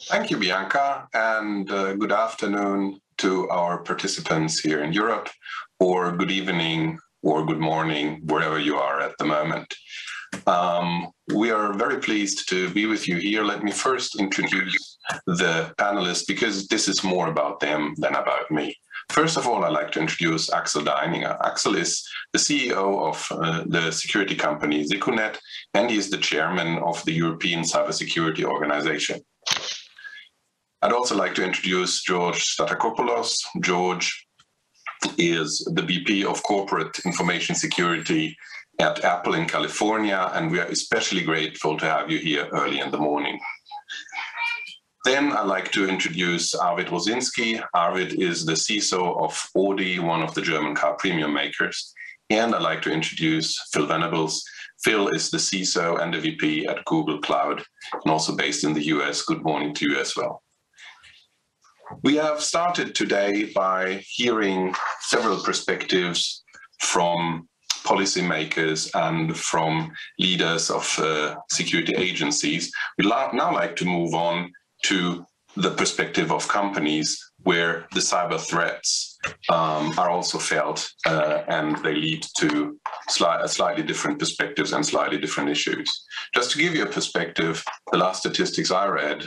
Thank you, Bianca, and good afternoon to our participants here in Europe, or good evening or good morning, wherever you are at the moment. We are very pleased to be with you here. Let me first introduce the panelists, because this is more about them than about me. First of all, I'd like to introduce Axel Deininger. Axel is the CEO of the security company Secunet, and he is the chairman of the European Cybersecurity Organization. I'd also like to introduce George Stathakopoulos. George is the VP of Corporate Information Security at Apple in California, and we are especially grateful to have you here early in the morning. Then I'd like to introduce Arvid Rosinski. Arvid is the CISO of Audi, one of the German car premium makers. And I'd like to introduce Phil Venables. Phil is the CISO and the VP at Google Cloud, and also based in the US. Good morning to you as well. We have started today by hearing several perspectives from policymakers and from leaders of security agencies. We'd now like to move on to the perspective of companies, where the cyber threats are also felt, and they lead to slightly different perspectives and slightly different issues. Just to give you a perspective, the last statistics I read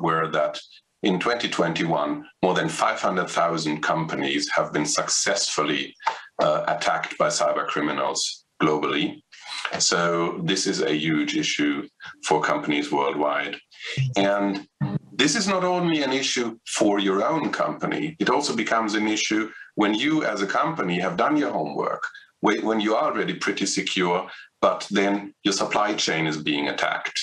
were that in 2021, more than 500,000 companies have been successfully attacked by cyber criminals globally. So this is a huge issue for companies worldwide. And this is not only an issue for your own company, it also becomes an issue when you as a company have done your homework, when you are already pretty secure, but then your supply chain is being attacked.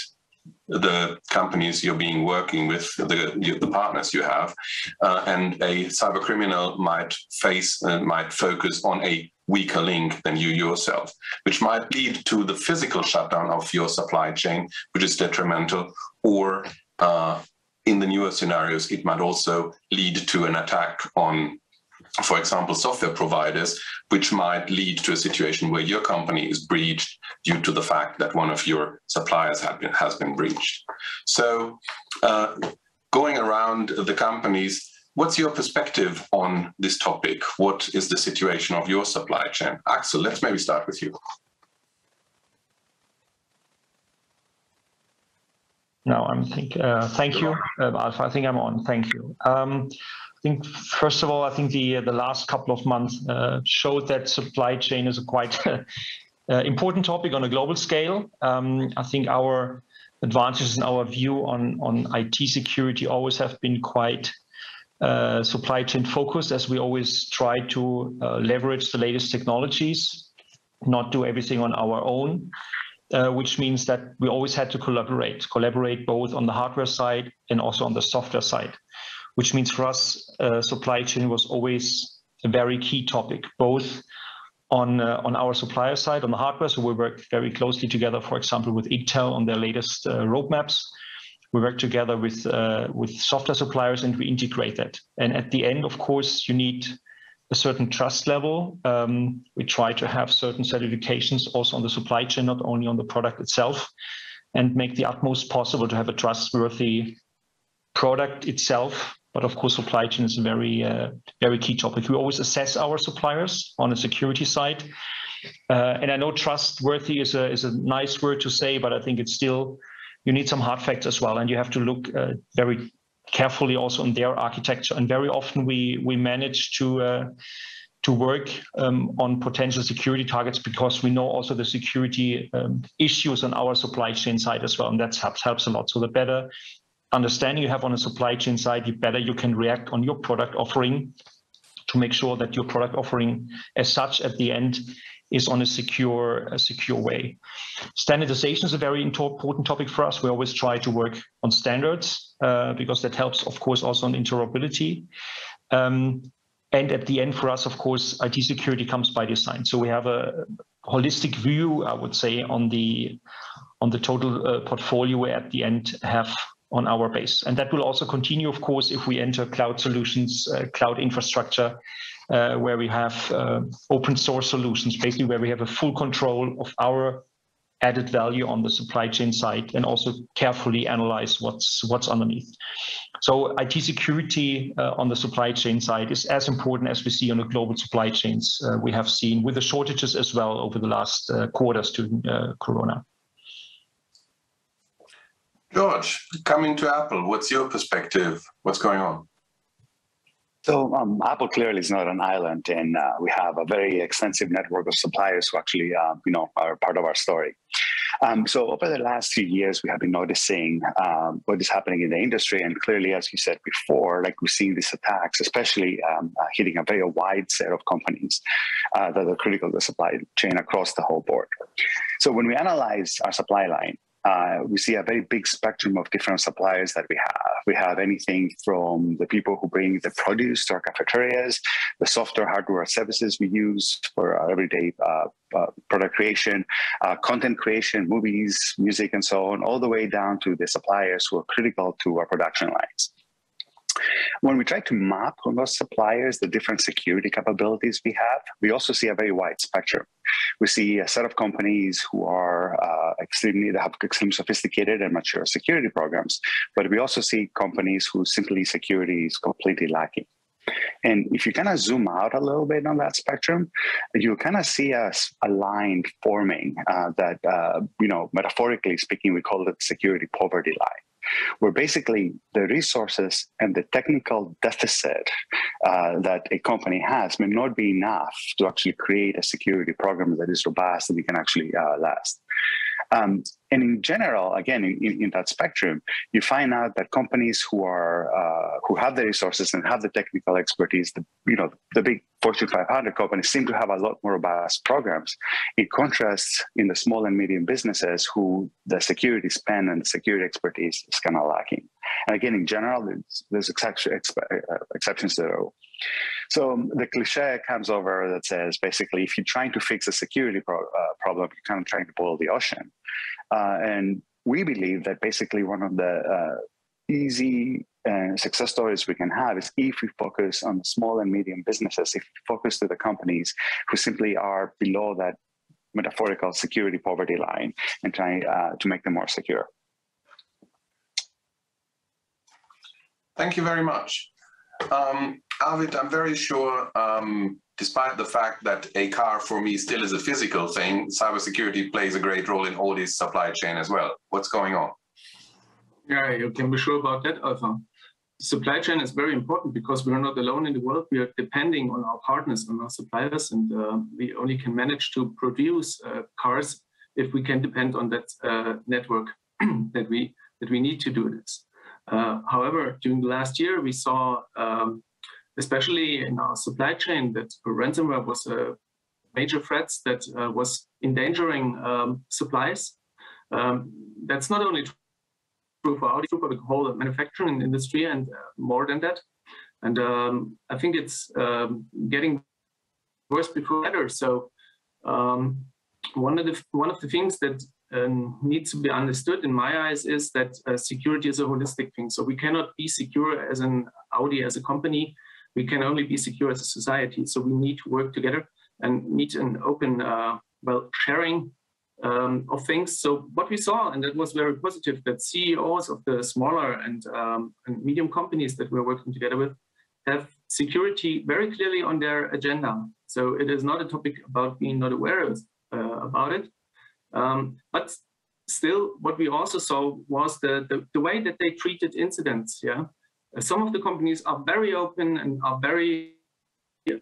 The companies you're being working with, the partners you have, and a cyber criminal might focus on a weaker link than you yourself, which might lead to the physical shutdown of your supply chain, which is detrimental, or in the newer scenarios, it might also lead to an attack on, for example, software providers, which might lead to a situation where your company is breached due to the fact that one of your suppliers has been breached. So going around the companies, what's your perspective on this topic? What is the situation of your supply chain? Axel, let's maybe start with you. No, thank you, Alpha. I think I'm on. Thank you. I think, first of all, I think the last couple of months showed that supply chain is a quite important topic on a global scale. I think our advantages and our view on IT security always have been quite supply chain focused, as we always try to leverage the latest technologies, not do everything on our own. Which means that we always had to collaborate both on the hardware side and also on the software side, which means for us, supply chain was always a very key topic, both on our supplier side, on the hardware. So we worked very closely together, for example, with Intel on their latest roadmaps. We work together with software suppliers, and we integrate that. And at the end, of course, you need a certain trust level. We try to have certain certifications also on the supply chain, not only on the product itself, and make the utmost possible to have a trustworthy product itself. But of course, supply chain is a very key topic. We always assess our suppliers on the security side. And I know trustworthy is a nice word to say, but I think it's still, you need some hard facts as well. And you have to look very carefully also on their architecture, and very often we manage to work on potential security targets, because we know also the security issues on our supply chain side as well, and that helps a lot. So the better understanding you have on a supply chain side, the better you can react on your product offering to make sure that your product offering as such at the end is on a secure way. Standardization is a very important topic for us. We always try to work on standards because that helps, of course, also on interoperability. And at the end, for us, of course, IT security comes by design. So we have a holistic view, I would say, on the total portfolio we at the end have on our base. And that will also continue, of course, if we enter cloud solutions, cloud infrastructure, where we have open source solutions, basically where we have a full control of our added value on the supply chain side and also carefully analyze what's underneath. So IT security on the supply chain side is as important as we see on the global supply chains we have seen with the shortages as well over the last quarters to Corona. George, coming to Apple, what's your perspective? What's going on? So Apple clearly is not an island, and we have a very extensive network of suppliers who actually, are part of our story. So over the last few years, we have been noticing what is happening in the industry, and clearly, as you said before, like we've seen these attacks, especially hitting a very wide set of companies that are critical to the supply chain across the whole board. So when we analyze our supply line, we see a very big spectrum of different suppliers that we have. We have anything from the people who bring the produce to our cafeterias, the software, hardware, services we use for our everyday product creation, content creation, movies, music, and so on, all the way down to the suppliers who are critical to our production lines. When we try to map on those suppliers the different security capabilities we have, we also see a very wide spectrum. We see a set of companies who are have extremely sophisticated and mature security programs, but we also see companies whose simply security is completely lacking. And if you kind of zoom out a little bit on that spectrum, you kind of see a line forming that, metaphorically speaking, we call it security poverty line, where basically the resources and the technical deficit that a company has may not be enough to actually create a security program that is robust and it can actually last. And in general, again, in that spectrum, you find out that companies who have the resources and have the technical expertise, the big Fortune 500 companies seem to have a lot more robust programs. In contrast, in the small and medium businesses, who the security spend and the security expertise is kind of lacking. And again, in general, there's exceptions to the rule. So the cliche comes over that says, basically, if you're trying to fix a security problem, you're kind of trying to boil the ocean. And we believe that basically one of the easy success stories we can have is if we focus on small and medium businesses, if we focus to the companies who simply are below that metaphorical security poverty line and trying to make them more secure. Thank you very much. Arvid, I'm very sure, despite the fact that a car for me still is a physical thing, cybersecurity plays a great role in Audi's supply chain as well. What's going on? Yeah, you can be sure about that, Alpha. Supply chain is very important because we are not alone in the world. We are depending on our partners, on our suppliers, and we only can manage to produce cars if we can depend on that network that we need to do this. However, during the last year, we saw, especially in our supply chain, that ransomware was a major threat that was endangering supplies. That's not only true for Audi, for the whole manufacturing industry, and more than that. And I think it's getting worse before better. So one of the things that needs to be understood in my eyes is that security is a holistic thing. So we cannot be secure as an Audi, as a company. We can only be secure as a society. So we need to work together and need an open, sharing of things. So what we saw, and that was very positive, that CEOs of the smaller and medium companies that we're working together with have security very clearly on their agenda. So it is not a topic about being not aware about it. But still, what we also saw was the way that they treated incidents. Yeah, some of the companies are very open and are very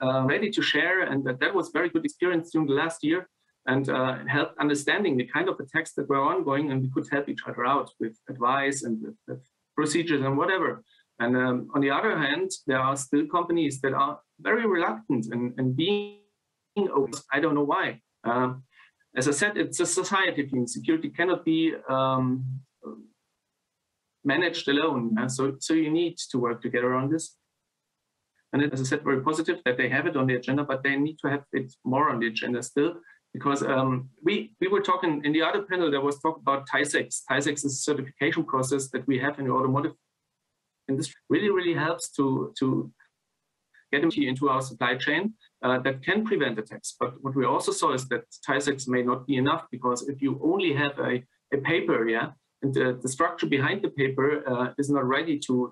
ready to share, and that was very good experience during the last year, and helped understanding the kind of attacks that were ongoing, and we could help each other out with advice and with procedures and whatever. And on the other hand, there are still companies that are very reluctant and being open. I don't know why. As I said, it's a society thing. Security cannot be managed alone. So you need to work together on this. And as I said, very positive that they have it on the agenda, but they need to have it more on the agenda still. Because we were talking in the other panel, there was talk about TISEX. TISEX is a certification process that we have in the automotive industry. Really helps to get into our supply chain. that can prevent attacks. But what we also saw is that TISAX may not be enough, because if you only have a paper, yeah, and the structure behind the paper is not ready to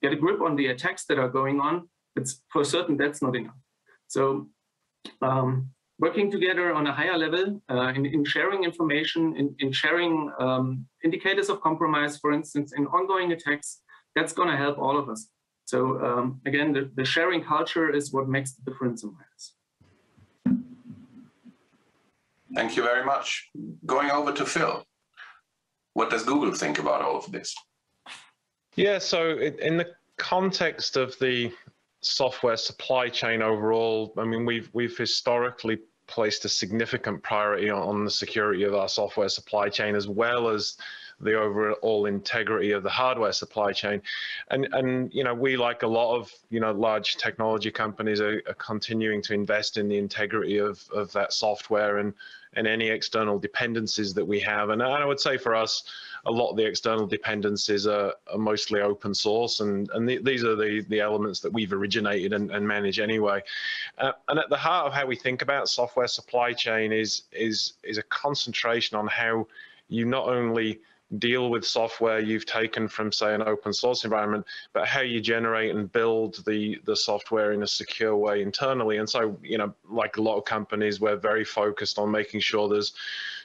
get a grip on the attacks that are going on, it's for certain that's not enough. So working together on a higher level in sharing information, in sharing indicators of compromise, for instance, in ongoing attacks, that's going to help all of us. So again, the sharing culture is what makes the difference in my eyes. Thank you very much. Going over to Phil. What does Google think about all of this? Yeah, so in the context of the software supply chain overall, I mean, we've historically placed a significant priority on the security of our software supply chain, as well as the overall integrity of the hardware supply chain. And you know, we, like a lot of, you know, large technology companies, are continuing to invest in the integrity of that software and any external dependencies that we have. And I would say for us, a lot of the external dependencies are mostly open source, and these are the elements that we've originated and manage anyway. And at the heart of how we think about software supply chain is a concentration on how you not only deal with software you've taken from, say, an open source environment, but how you generate and build the software in a secure way internally. And so, you know, like a lot of companies, we're very focused on making sure there's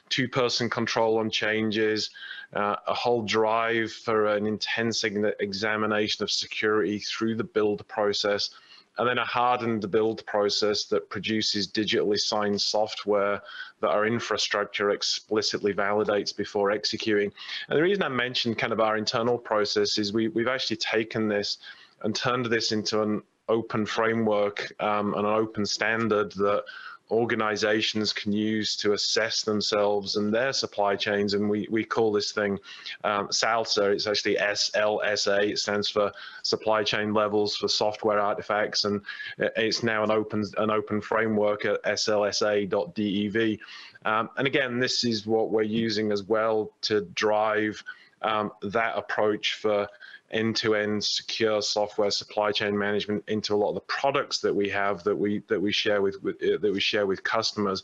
two-person control on changes, a whole drive for an intense examination of security through the build process, and then a hardened build process that produces digitally signed software that our infrastructure explicitly validates before executing. And the reason I mentioned kind of our internal process is we've actually taken this and turned this into an open framework and an open standard that organizations can use to assess themselves and their supply chains. And we call this thing SALSA. It's actually SLSA. It stands for Supply Chain Levels for Software Artifacts, and it's now an open framework at slsa.dev. And again, this is what we're using as well to drive that approach for end-to-end secure software supply chain management into a lot of the products that we have that we share with customers.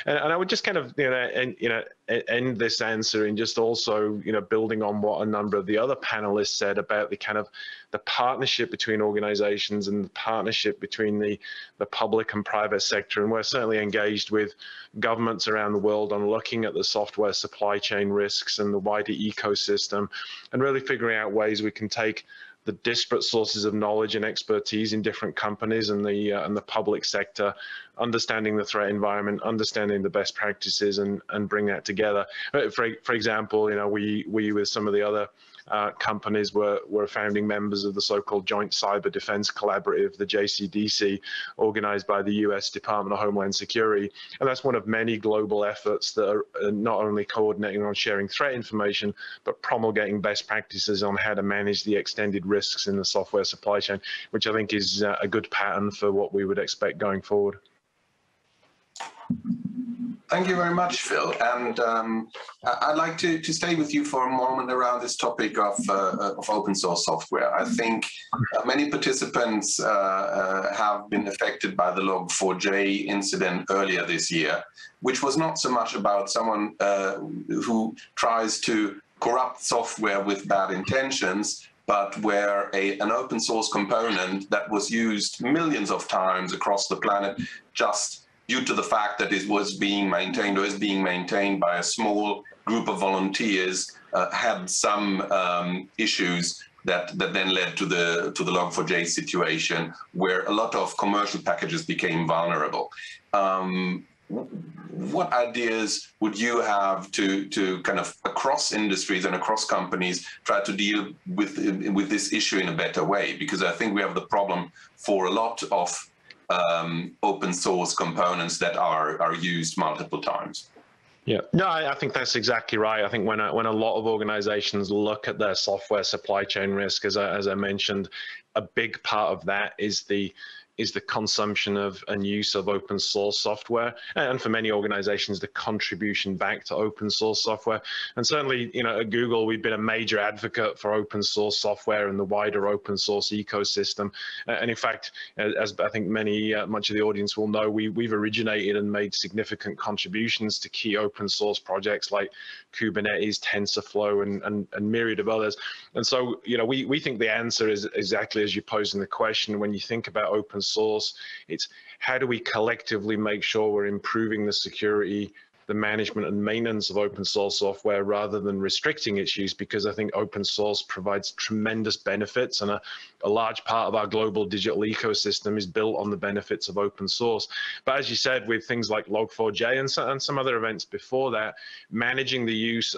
And I would just kind of end this answer in just also building on what a number of the other panelists said about the kind of the partnership between organizations and the partnership between the public and private sector. And we're certainly engaged with governments around the world on looking at the software supply chain risks and the wider ecosystem, and really figuring out ways we can take the disparate sources of knowledge and expertise in different companies and the public sector, understanding the threat environment, understanding the best practices, and bring that together. For example, we with some of the other companies were founding members of the so-called Joint Cyber Defense Collaborative, the JCDC, organized by the US Department of Homeland Security. And that's one of many global efforts that are not only coordinating on sharing threat information, but promulgating best practices on how to manage the extended risks in the software supply chain, which I think is a good pattern for what we would expect going forward. Thank you very much, Phil. And I'd like to stay with you for a moment around this topic of open source software. I think many participants have been affected by the Log4j incident earlier this year, which was not so much about someone who tries to corrupt software with bad intentions, but where an open source component that was used millions of times across the planet just due to the fact that it was being maintained or is being maintained by a small group of volunteers had some issues that then led to the Log4j situation, where a lot of commercial packages became vulnerable. What ideas would you have to kind of across industries and across companies try to deal with this issue in a better way? Because I think we have the problem for a lot of open source components that are used multiple times. Yeah, no, I think that's exactly right. I think when a lot of organizations look at their software supply chain risk, as I mentioned, a big part of that is the is the consumption of and use of open source software, and for many organizations, the contribution back to open source software. And certainly, you know, at Google, we've been a major advocate for open source software and the wider open source ecosystem. And in fact, as I think much of the audience will know, we've originated and made significant contributions to key open source projects like Kubernetes, TensorFlow, and myriad of others. And so, you know, we think the answer is exactly as you pose in the question. When you think about open source, it's how do we collectively make sure we're improving the security, the management and maintenance of open source software rather than restricting its use, because I think open source provides tremendous benefits, and a large part of our global digital ecosystem is built on the benefits of open source. But as you said, with things like Log4j and some other events before that, managing the use,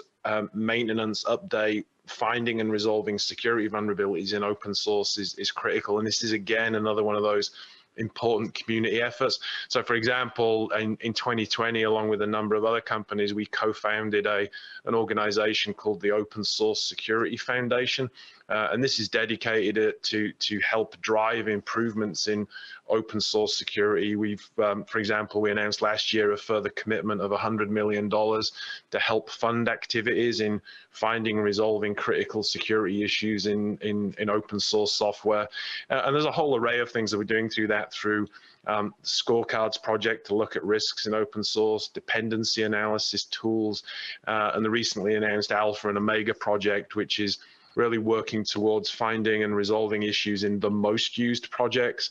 maintenance, update, finding and resolving security vulnerabilities in open source is critical. And this is, again, another one of those important community efforts. So for example, in 2020, along with a number of other companies, we co-founded an organization called the Open Source Security Foundation. And this is dedicated to help drive improvements in open source security. We've, for example, we announced last year a further commitment of $100 million to help fund activities in finding and resolving critical security issues in open source software. And there's a whole array of things that we're doing through that, through the Scorecards project to look at risks in open source, dependency analysis tools, and the recently announced Alpha and Omega project, which is really working towards finding and resolving issues in the most used projects,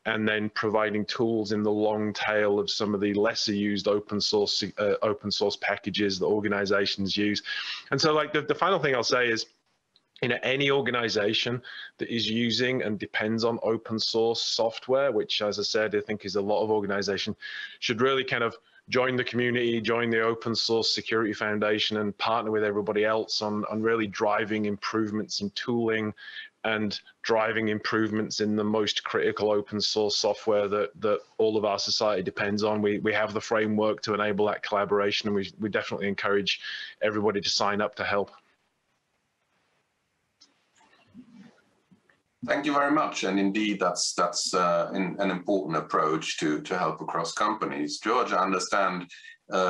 and then providing tools in the long tail of some of the lesser used open source packages that organizations use. And so, like, the final thing I'll say is, you know, any organization that is using and depends on open source software, which, as I said, I think is a lot of organizations, should really kind of join the community, join the Open Source Security Foundation, and partner with everybody else on really driving improvements in tooling and driving improvements in the most critical open source software that all of our society depends on. We have the framework to enable that collaboration, and we definitely encourage everybody to sign up to help. Thank you very much, and indeed, that's an important approach to help across companies. George, I understand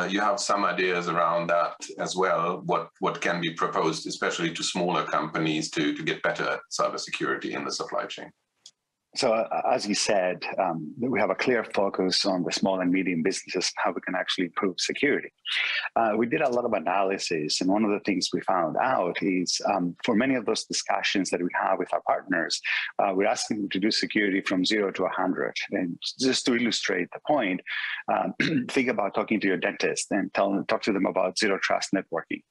you have some ideas around that as well. What can be proposed, especially to smaller companies, to get better at cybersecurity in the supply chain? So as you said, we have a clear focus on the small and medium businesses, how we can actually improve security. We did a lot of analysis, and one of the things we found out is for many of those discussions that we have with our partners, we're asking them to do security from 0 to 100. And just to illustrate the point, think about talking to your dentist and talk to them about zero trust networking.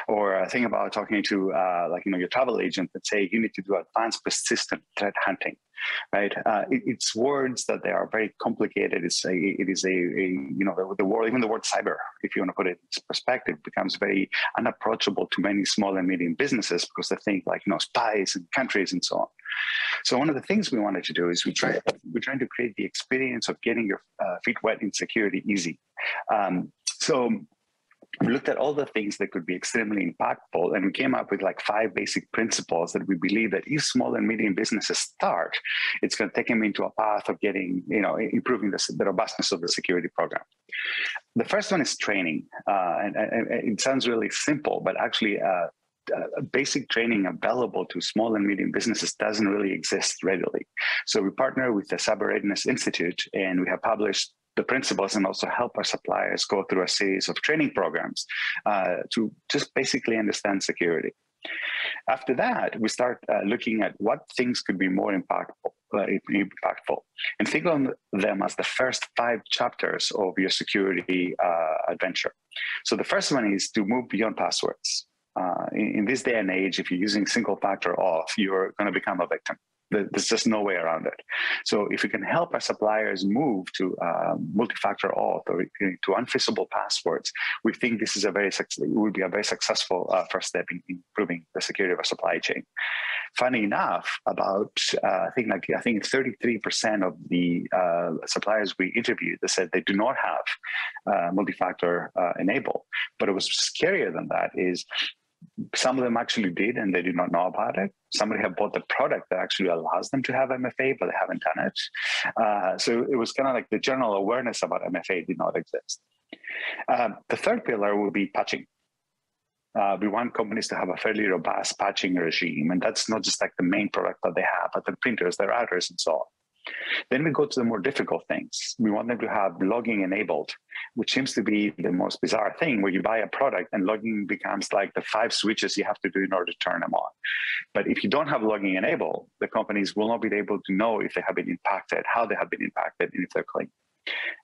Or think about talking to your travel agent and say you need to do advanced persistent threat hunting. Right? It's words that they are very complicated. The word, even the word cyber, if you want to put it in perspective, becomes very unapproachable to many small and medium businesses because they think spies and countries and so on. So one of the things we wanted to do is we're trying to create the experience of getting your feet wet in security easy. So we looked at all the things that could be extremely impactful, and we came up with 5 basic principles that we believe that if small and medium businesses start, it's going to take them into a path of getting, improving the robustness of the security program. The first one is training, and it sounds really simple, but actually basic training available to small and medium businesses doesn't really exist readily. So we partner with the Cyber Readiness Institute, and we have published the principles and also help our suppliers go through a series of training programs to just basically understand security. After that, we start looking at what things could be more impactful, and think of them as the first 5 chapters of your security adventure. So the first one is to move beyond passwords. In this day and age, if you're using single factor auth, you're going to become a victim. There's just no way around it. So if we can help our suppliers move to multi-factor auth or to unfixable passwords, we think this is would be a very successful first step in improving the security of our supply chain. Funny enough, about I think 33% of the suppliers we interviewed, they said they do not have multi-factor enabled. But it was scarier than that is Some of them actually did, and they did not know about it. Somebody had bought the product that actually allows them to have MFA, but they haven't done it. So it was kind of like the general awareness about MFA did not exist. The third pillar will be patching. We want companies to have a fairly robust patching regime, and that's not just like the main product that they have, but the printers, their routers, and so on. Then we go to the more difficult things. We want them to have logging enabled, which seems to be the most bizarre thing, where you buy a product and logging becomes like the 5 switches you have to do in order to turn them on. But if you don't have logging enabled, the companies will not be able to know if they have been impacted, how they have been impacted, and if they're clean.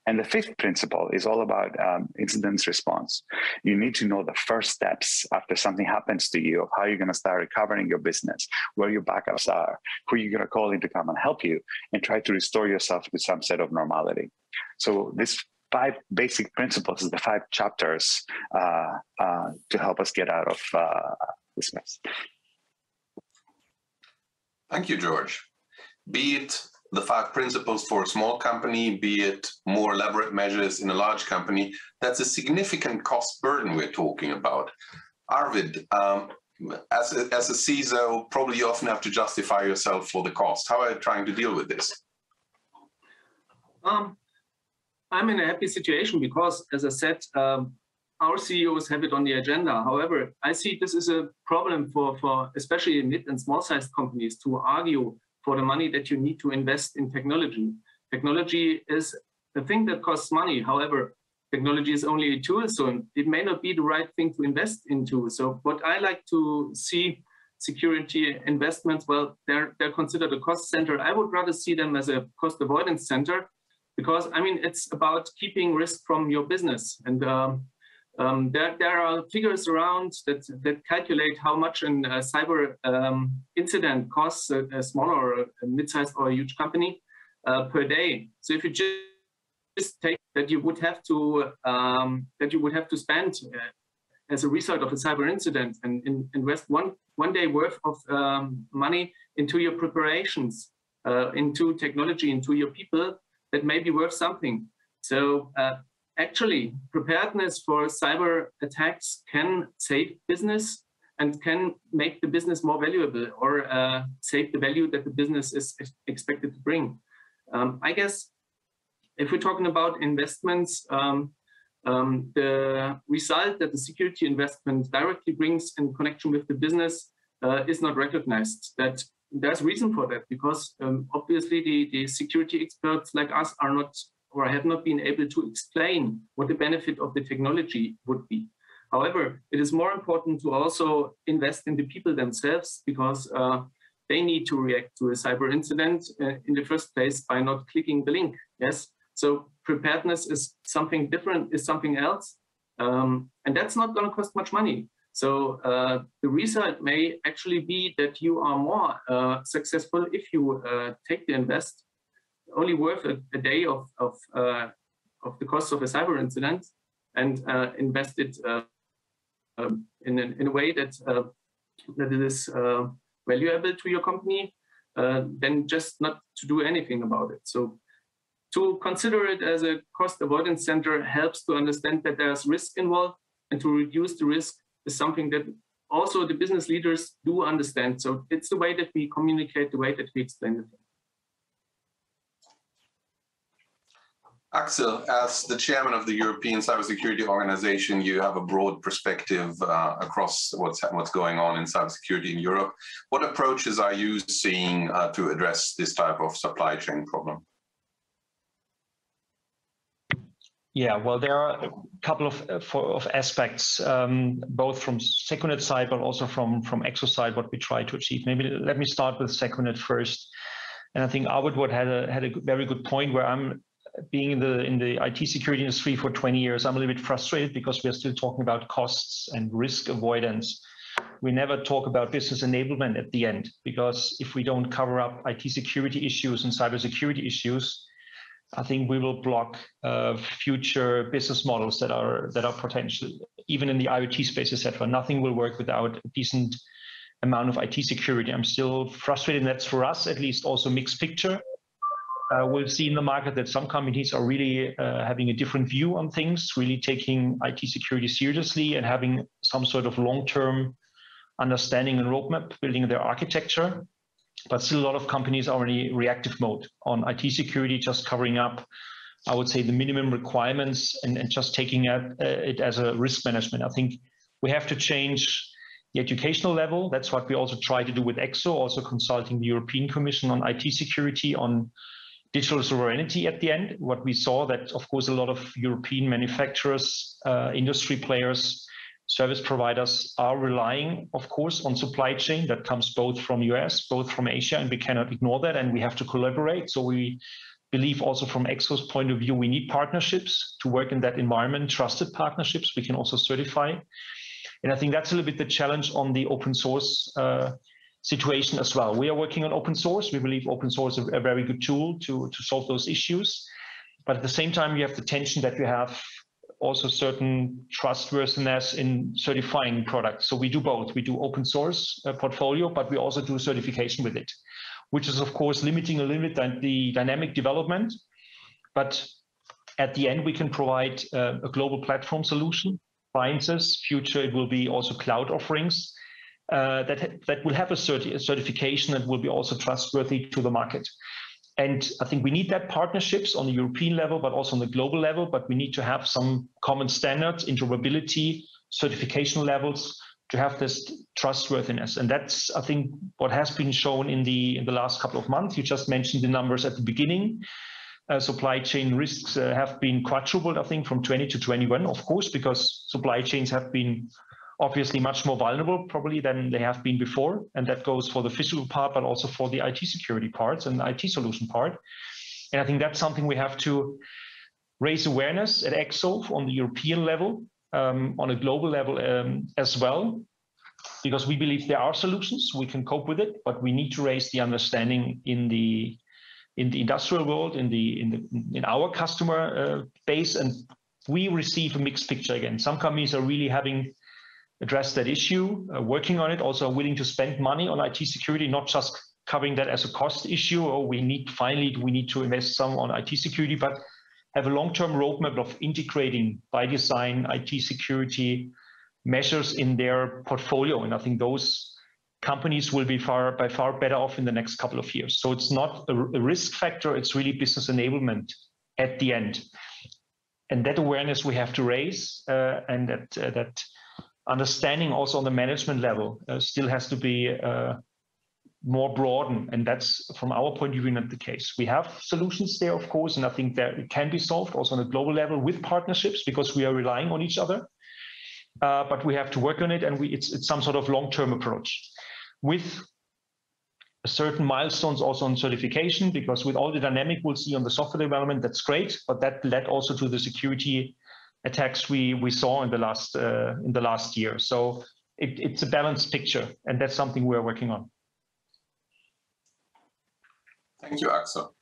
And the fifth principle is all about incident response. You need to know the first steps after something happens to you, of how you're going to start recovering your business, where your backups are, who you're going to call in to come and help you, and try to restore yourself to some set of normality. So this 5 basic principles is the 5 chapters to help us get out of this mess. Thank you, George. Be it the 5 principles for a small company, be it more elaborate measures in a large company, that's a significant cost burden we're talking about. Arvid, as a CISO, probably you often have to justify yourself for the cost. How are you trying to deal with this? I'm in a happy situation because, as I said, our CEOs have it on the agenda. However, I see this is a problem for especially mid and small-sized companies to argue for the money that you need to invest in technology. Technology is a thing that costs money. However, technology is only a tool, so it may not be the right thing to invest into. So what I like to see security investments, well, they're considered a cost center. I would rather see them as a cost avoidance center, because I mean, it's about keeping risk from your business. And there are figures around that calculate how much a cyber incident costs a small or a mid-sized or a huge company per day. So if you just take that you would have to spend as a result of a cyber incident and invest one day worth of money into your preparations, into technology, into your people, that may be worth something. So actually, preparedness for cyber attacks can save business and can make the business more valuable, or save the value that the business is expected to bring. I guess if we're talking about investments, the result that the security investment directly brings in connection with the business is not recognized. That there's reason for that, because obviously the security experts like us are not, or have not been able to explain what the benefit of the technology would be. However, it is more important to also invest in the people themselves, because they need to react to a cyber incident in the first place by not clicking the link. Yes, so preparedness is something different, is something else, and that's not going to cost much money. So the result may actually be that you are more successful if you take the invest, only worth a day of the cost of a cyber incident, and invest it in a way that it is valuable to your company, than just not to do anything about it. So to consider it as a cost avoidance center helps to understand that there's risk involved, and to reduce the risk is something that also the business leaders do understand. So it's the way that we communicate, the way that we explain it. Axel, as the chairman of the European Cybersecurity Organization, you have a broad perspective across what's going on in cybersecurity in Europe. What approaches are you seeing to address this type of supply chain problem? Yeah, well, there are a couple of aspects, both from Secunet side, but also from ECSO side, what we try to achieve. Maybe let me start with Secunet first. And I think Arvid had a very good point, where I'm being in the IT security industry for 20 years. I'm a little bit frustrated because we're still talking about costs and risk avoidance. We never talk about business enablement at the end, because if we don't cover up IT security issues and cybersecurity issues, I think we will block future business models that are potential, even in the IoT space, etc. Nothing will work without a decent amount of IT security. I'm still frustrated, and that's for us at least also a mixed picture. We'll see in the market that some companies are really having a different view on things, really taking IT security seriously and having some sort of long-term understanding and roadmap, building their architecture. But still a lot of companies are in reactive mode on IT security, just covering up, I would say, the minimum requirements and just taking it as a risk management. I think we have to change the educational level. That's what we also try to do with ECSO, also consulting the European Commission on IT security, on digital sovereignty at the end. What we saw that, of course, a lot of European manufacturers, industry players, service providers are relying, of course, on supply chain that comes both from US, both from Asia, and we cannot ignore that, and we have to collaborate. So we believe also from ECSO's point of view, we need partnerships to work in that environment, trusted partnerships we can also certify. And I think that's a little bit the challenge on the open source situation as well. We are working on open source. We believe open source is a very good tool to solve those issues. But at the same time, you have the tension that you have also certain trustworthiness in certifying products. So we do both. We do open source portfolio, but we also do certification with it, which is, of course, limiting a little bit the dynamic development. But at the end, we can provide a global platform solution. Appliances, future, it will be also cloud offerings that will have a certification that will be also trustworthy to the market. And I think we need that partnerships on the European level, but also on the global level, but we need to have some common standards, interoperability, certification levels to have this trustworthiness. And that's, I think, what has been shown in the last couple of months. You just mentioned the numbers at the beginning. Supply chain risks have been quadrupled, I think, from 20 to 21, of course, because supply chains have been obviously much more vulnerable probably than they have been before. And that goes for the physical part, but also for the IT security parts and the IT solution part. And I think that's something we have to raise awareness at ECSO on the European level, on a global level as well, because we believe there are solutions, we can cope with it, but we need to raise the understanding in the industrial world, in our customer base, and we receive a mixed picture again. Some companies are really having addressed that issue, working on it, also willing to spend money on IT security, not just covering that as a cost issue, or we need to invest some on IT security, but have a long-term roadmap of integrating by design IT security measures in their portfolio. And I think those companies will be by far better off in the next couple of years. So it's not a risk factor, it's really business enablement at the end. And that awareness we have to raise, and that understanding also on the management level still has to be more broadened. And that's, from our point of view, not the case. We have solutions there, of course, and I think that it can be solved also on a global level with partnerships because we are relying on each other. But we have to work on it, and it's some sort of long-term approach with certain milestones also on certification, because with all the dynamic we'll see on the software development, that's great, but that led also to the security attacks we saw in the last year. So it's a balanced picture, and that's something we're working on. Thank you, Axel.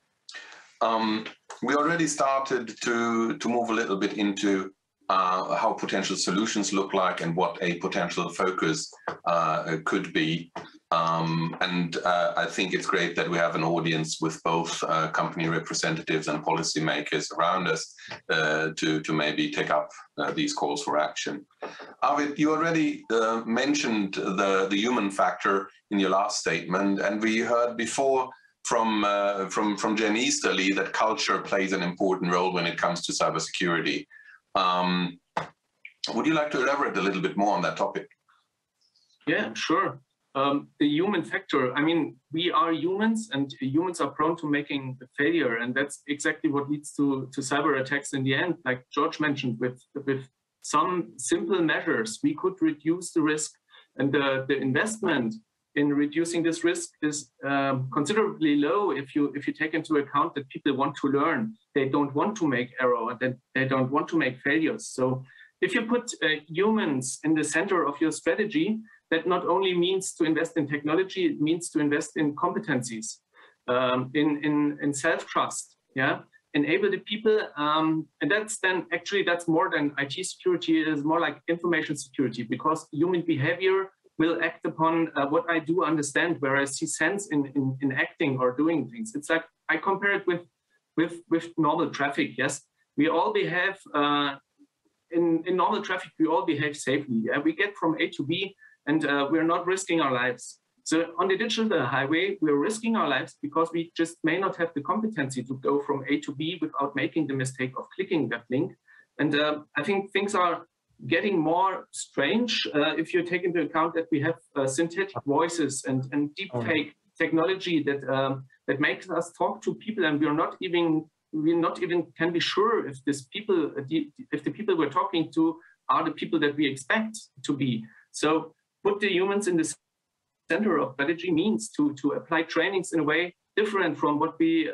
We already started to move a little bit into how potential solutions look like and what a potential focus could be. I think it's great that we have an audience with both company representatives and policymakers around us to maybe take up these calls for action. Arvid, you already mentioned the human factor in your last statement, and we heard before from Jen Easterly that culture plays an important role when it comes to cybersecurity. Would you like to elaborate a little bit more on that topic? Yeah, sure. The human factor, I mean, we are humans, and humans are prone to making a failure, and that's exactly what leads to cyber attacks in the end. Like George mentioned, with some simple measures, we could reduce the risk, and the investment in reducing this risk is considerably low if you take into account that people want to learn, they don't want to make error, and they don't want to make failures. So if you put humans in the center of your strategy, that not only means to invest in technology, it means to invest in competencies, in self-trust, yeah, enable the people, and that's more than IT security, it is more like information security, because human behavior will act upon what I do understand, where I see sense in acting or doing things. It's like, I compare it with normal traffic, yes? We all behave, in normal traffic, we all behave safely. Yeah? We get from A to B, and we're not risking our lives. So on the digital highway, we're risking our lives because we just may not have the competency to go from A to B without making the mistake of clicking that link. And I think things are getting more strange if you take into account that we have synthetic voices and deepfake technology that makes us talk to people, and we're not even can be sure if the people we're talking to are the people that we expect to be. So put the humans in the center of strategy means to apply trainings in a way different from what we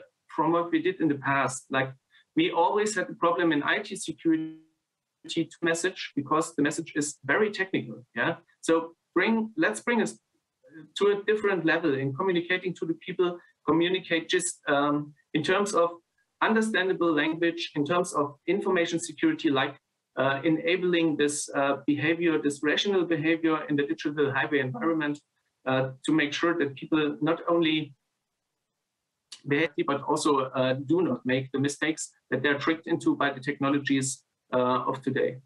did in the past. Like we always had a problem in IT security to message because the message is very technical. Yeah. So let's bring us to a different level in communicating to the people. Communicate just in terms of understandable language, in terms of information security, like enabling this behavior, this rational behavior in the digital highway environment, to make sure that people not only behave, but also do not make the mistakes that they're tricked into by the technologies of today.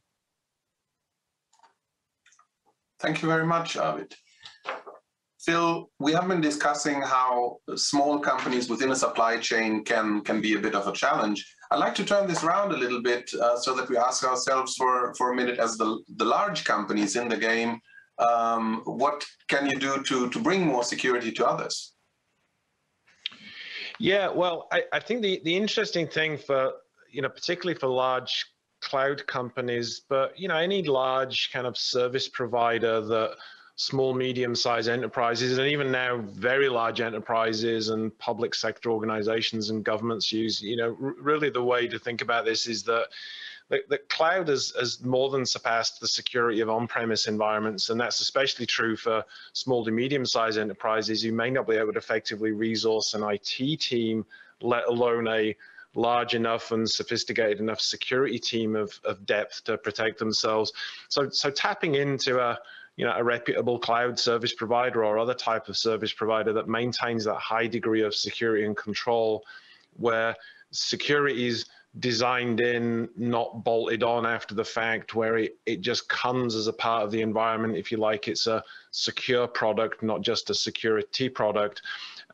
Thank you very much, Arvid. Phil, we have been discussing how small companies within a supply chain can be a bit of a challenge. I'd like to turn this around a little bit so that we ask ourselves for a minute, as the large companies in the game, what can you do to bring more security to others? Yeah, well, I think the interesting thing for, particularly for large cloud companies, but, any large kind of service provider that small, medium-sized enterprises, and even now very large enterprises and public sector organizations and governments use, really the way to think about this is that the cloud has more than surpassed the security of on-premise environments, and that's especially true for small to medium-sized enterprises who may not be able to effectively resource an IT team, let alone a large enough and sophisticated enough security team of depth to protect themselves. So tapping into a reputable cloud service provider or other type of service provider that maintains that high degree of security and control, where security is designed in, not bolted on after the fact, where it just comes as a part of the environment, if you like. It's a secure product, not just a security product.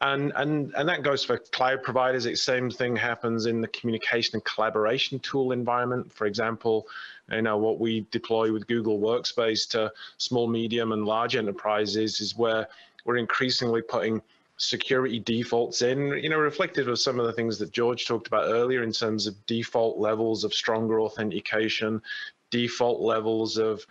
And that goes for cloud providers. The same thing happens in the communication and collaboration tool environment. For example, what we deploy with Google Workspace to small, medium, and large enterprises is where we're increasingly putting security defaults in, reflective of some of the things that George talked about earlier in terms of default levels of stronger authentication, default levels of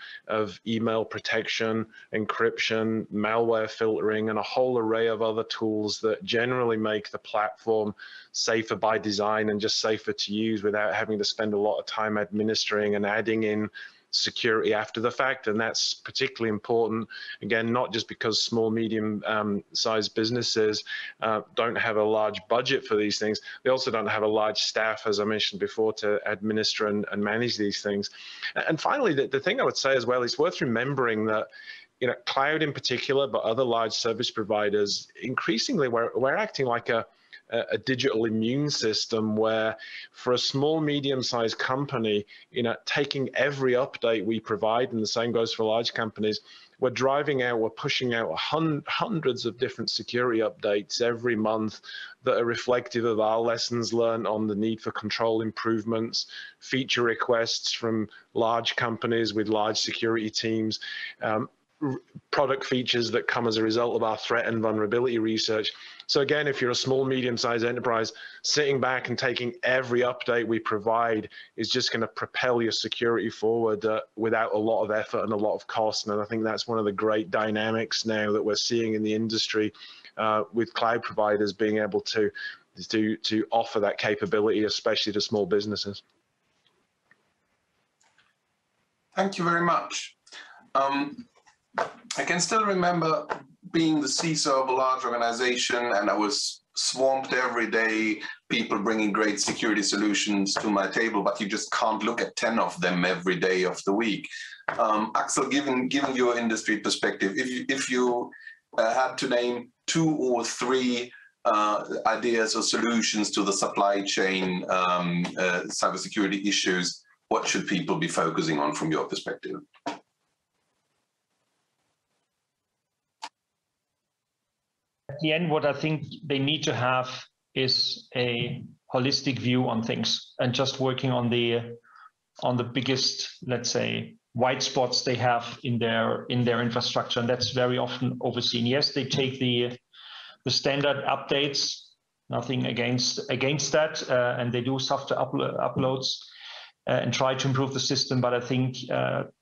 email protection, encryption, malware filtering, and a whole array of other tools that generally make the platform safer by design and just safer to use without having to spend a lot of time administering and adding in security after the fact. And that's particularly important, again, not just because small, medium-sized businesses don't have a large budget for these things. They also don't have a large staff, as I mentioned before, to administer and manage these things. And finally, the thing I would say as well, it's worth remembering that cloud in particular, but other large service providers, increasingly we're acting like a digital immune system, where for a small, medium-sized company, taking every update we provide, and the same goes for large companies, we're pushing out hundreds of different security updates every month that are reflective of our lessons learned on the need for control improvements, feature requests from large companies with large security teams, product features that come as a result of our threat and vulnerability research. So again, if you're a small, medium-sized enterprise, sitting back and taking every update we provide is just going to propel your security forward without a lot of effort and a lot of cost. And I think that's one of the great dynamics now that we're seeing in the industry with cloud providers being able to offer that capability, especially to small businesses. Thank you very much. I can still remember being the CISO of a large organization, and I was swamped every day, people bringing great security solutions to my table, but you just can't look at 10 of them every day of the week. Axel, given your industry perspective, if you had to name 2 or 3 ideas or solutions to the supply chain cybersecurity issues, what should people be focusing on from your perspective? the end, what I think they need to have is a holistic view on things, and just working on the biggest, let's say, white spots they have in their infrastructure, and that's very often overseen. Yes, they take the standard updates, nothing against that, and they do software uploads and try to improve the system. But I think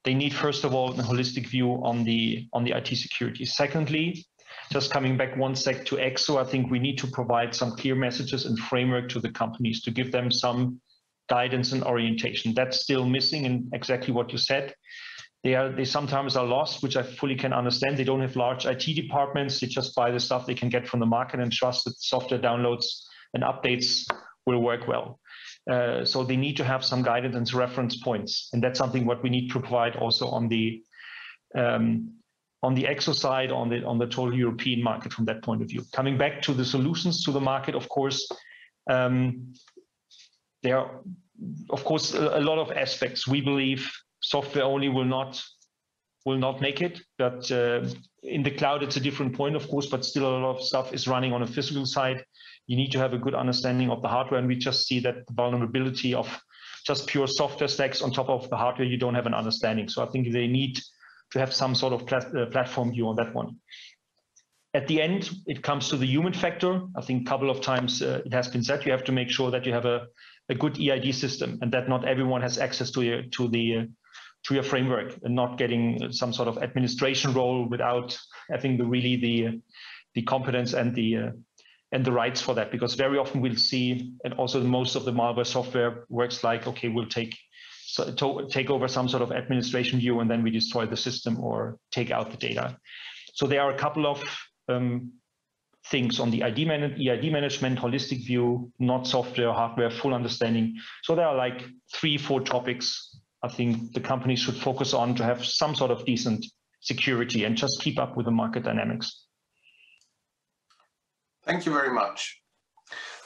they need, first of all, a holistic view on the IT security. Secondly, just coming back one sec to ECSO, I think we need to provide some clear messages and framework to the companies to give them some guidance and orientation. That's still missing, and exactly what you said. They sometimes are lost, which I fully can understand. They don't have large IT departments. They just buy the stuff they can get from the market and trust that software downloads and updates will work well. So they need to have some guidance and reference points, and that's something what we need to provide also on the ECSO side, on the total European market from that point of view. Coming back to the solutions to the market, of course, there are, of course, a lot of aspects. We believe software only will not make it, but in the cloud it's a different point, of course, but still a lot of stuff is running on a physical side. You need to have a good understanding of the hardware, and we just see that the vulnerability of just pure software stacks on top of the hardware, you don't have an understanding. So I think they need to have some sort of platform view on that one. At the end, it comes to the human factor. I think a couple of times it has been said, you have to make sure that you have a good EID system, and that not everyone has access to your framework, and not getting some sort of administration role without having the competence and the rights for that. Because very often we'll see, and also most of the malware software works like, okay, we'll take over some sort of administration view, and then we destroy the system or take out the data. So there are a couple of things on the EID management, holistic view, not software, hardware, full understanding. So there are like 3-4 topics I think the company should focus on to have some sort of decent security and just keep up with the market dynamics. Thank you very much.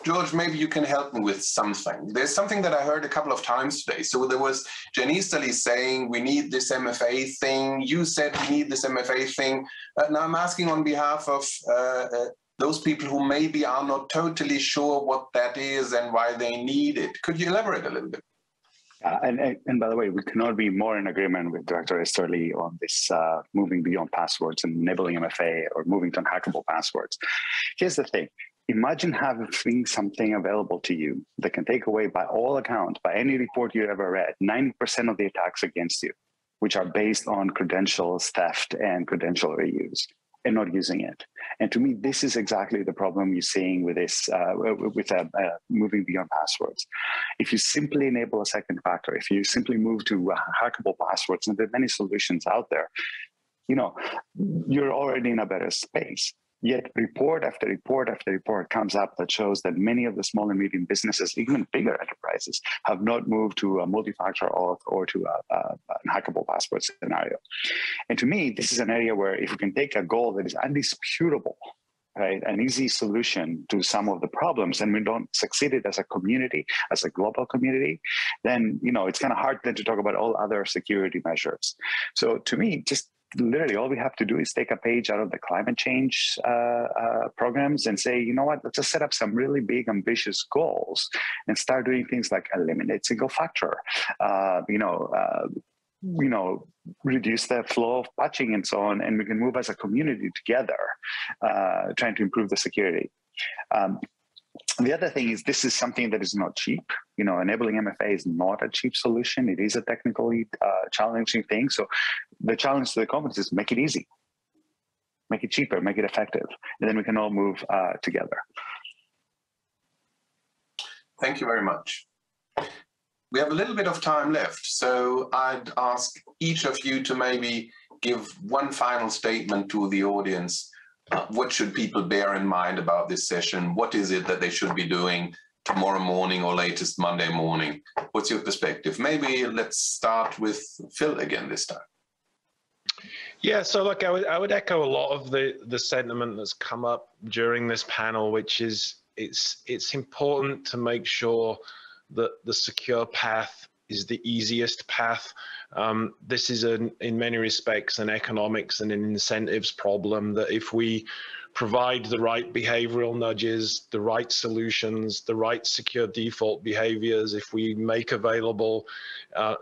George, maybe you can help me with something. There's something that I heard a couple of times today. So there was Jen Easterly saying, we need this MFA thing. You said we need this MFA thing. Now I'm asking on behalf of those people who maybe are not totally sure what that is and why they need it. Could you elaborate a little bit? And by the way, we cannot be more in agreement with Director Easterly on this moving beyond passwords and enabling MFA or moving to unhackable passwords. Here's the thing. Imagine having something available to you that can take away, by all accounts, by any report you ever read, 90% of the attacks against you, which are based on credentials theft and credential reuse, and not using it. And to me, this is exactly the problem you're seeing with this, moving beyond passwords. If you simply enable a second factor, if you simply move to hackable passwords, and there are many solutions out there, you're already in a better space. Yet report after report after report comes up that shows that many of the small and medium businesses, even bigger enterprises, have not moved to a multi-factor auth or to a hackable password scenario. And to me, this is an area where if we can take a goal that is undisputable, right, an easy solution to some of the problems, and we don't succeed it as a community, as a global community, then it's kind of hard then to talk about all other security measures. So to me, just literally all we have to do is take a page out of the climate change programs and say, you know what, let's just set up some really big, ambitious goals and start doing things like eliminate single factor, reduce the flow of patching and so on, and we can move as a community together, trying to improve the security. The other thing is this is something that is not cheap. Enabling MFA is not a cheap solution. It is a technically challenging thing. So the challenge to the companies is make it easy, make it cheaper, make it effective, and then we can all move together. Thank you very much. We have a little bit of time left, so I'd ask each of you to maybe give one final statement to the audience. What should people bear in mind about this session? What is it that they should be doing tomorrow morning or latest Monday morning? What's your perspective? Maybe let's start with Phil again this time. Yeah, so look, I would echo a lot of the sentiment that's come up during this panel, which is it's important to make sure that the secure path the easiest path. This is in many respects an economics and an incentives problem, that if we provide the right behavioral nudges, the right solutions, the right secure default behaviors, if we make available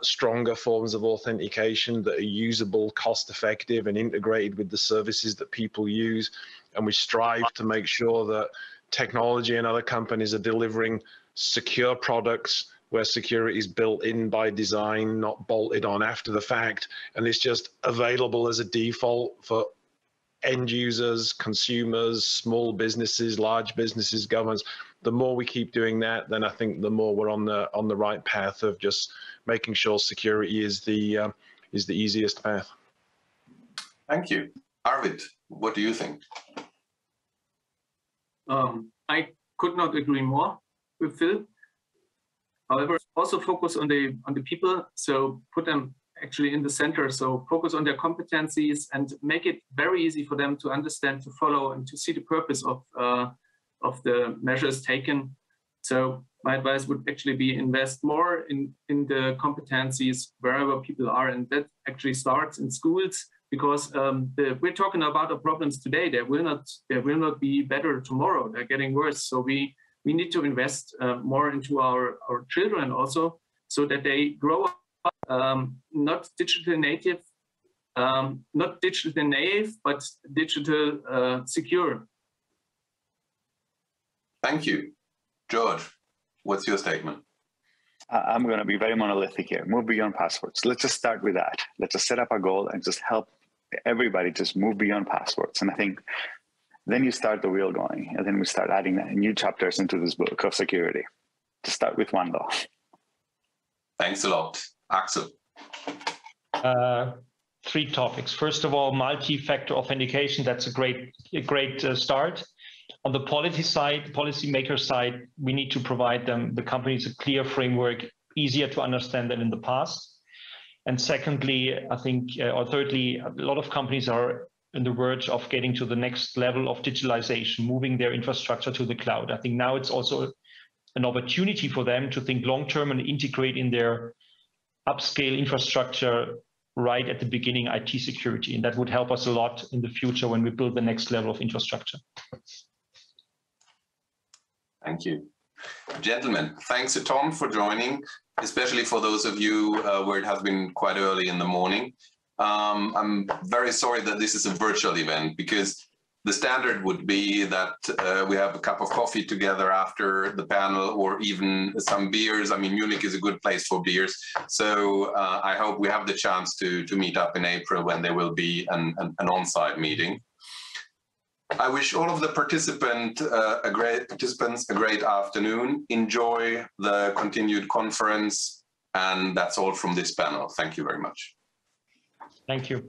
stronger forms of authentication that are usable, cost effective, and integrated with the services that people use, and we strive to make sure that technology and other companies are delivering secure products where security is built in by design, not bolted on after the fact, and it's just available as a default for end users, consumers, small businesses, large businesses, governments. The more we keep doing that, then I think the more we're on the right path of just making sure security is the easiest path. Thank you. Arvid, what do you think? I could not agree more with Phil. However, also focus on the people, so put them actually in the center. So focus on their competencies and make it very easy for them to understand, to follow, and to see the purpose of the measures taken. So my advice would actually be invest more in the competencies wherever people are, and that actually starts in schools, because we're talking about the problems today. They will not be better tomorrow. They're getting worse. So we need to invest more into our children also, so that they grow up not digital native, not digital naive, but digital secure. Thank you. George, what's your statement? I'm going to be very monolithic here. Move beyond passwords. Let's just start with that. Let's just set up a goal and just help everybody just move beyond passwords. And I think then you start the wheel going, and then we start adding new chapters into this book of security. To start with one though. Thanks a lot. Axel. 3 topics. First of all, multi-factor authentication. That's a great start. On the policymaker side, we need to provide the companies a clear framework, easier to understand than in the past. And secondly, I think, or thirdly, a lot of companies are on the verge of getting to the next level of digitalization, moving their infrastructure to the cloud. I think now it's also an opportunity for them to think long-term and integrate in their upscale infrastructure right at the beginning IT security. And that would help us a lot in the future when we build the next level of infrastructure. Thank you. Gentlemen, thanks a ton for joining, especially for those of you where it has been quite early in the morning. I'm very sorry that this is a virtual event, because the standard would be that we have a cup of coffee together after the panel, or even some beers. I mean, Munich is a good place for beers. So I hope we have the chance to meet up in April when there will be an on-site meeting. I wish all of the participants a great afternoon. Enjoy the continued conference. And that's all from this panel. Thank you very much. Thank you.